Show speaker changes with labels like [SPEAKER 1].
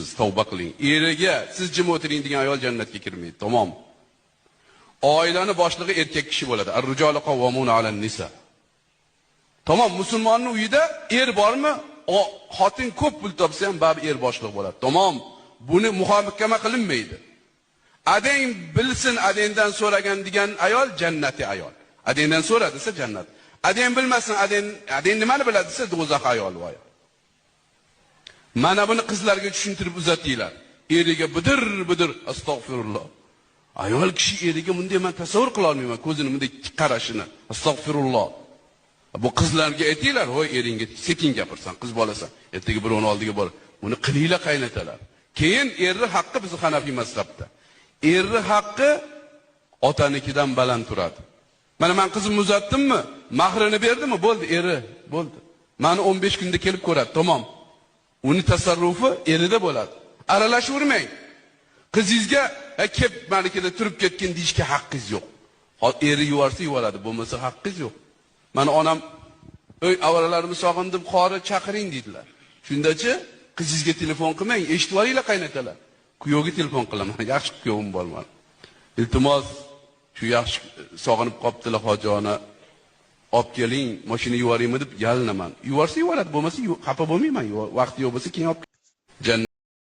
[SPEAKER 1] siz tavba qiling. Eriga siz jim o'tiring degan ayol jannatga kirmaydi. Tamom. Oilani boshlig'i erkak kishi bo'ladi. Ar-rijalu qawwamuna 'alan nisa. Tamom, musulmonning uyida er bormi? Xotin ko'p pul topsa ham baribir er boshliq bo'ladi. Tamom. Buni muhokama qilinmaydi. Adang bilsin, adangdan so'ragan degan ayol jannati ayol. Adangdan so'ra desa jannat. Adang bilmasin, adang nimani biladi desa do'zax ayol voy. Mana buni qizlarga tushuntirib uzatinglar. Eriga bidir astag'firulloh. Ayol kishi eriga bunday men tasavvur qila olmayman, ko'zini bunday qarashini. Astag'firulloh. Bu qizlarga aytinglar, "Voy, eringga sekin gapirsan, qiz bolasan. Ertaga birovning oldiga bor." Buni qilinglar qaynatalar. Keyin erning haqqi bizni Hanafiy mazhabda. Erning haqqi otanikidan baland turadi. Mana men qizimni uzatdimmi? Mahrini berdimmi? Bo'ldi, eri, bo'ldi. Meni 15 kunda kelib ko'radi, tamom. Uni tasarrufi erida bo'ladi. Aralashavermang. Qizingizga "Kep malikada turib ketgan" deyishga haqqingiz yo'q. Eri yuvarsa yuvaradi, bo'lmasa haqqingiz yo'q. Mana onam "Ey, avaralarni sog'indim, qori chaqiring" dedilar. Shundachi qizingizga telefon qilmang, eshitib olinglar qaynatalar. Kuyovga telefon qilaman, yaxshi kuyovim borman. Iltimos, shu yaxshi sog'inib qoptilar hojona. Olib keling, mashina yuvaraymi deb yalinaman. Yuvarsa yuvaradi, bo'lmasa xafa bo'lmayman. Vaqti yo'q bo'lsa keyin olib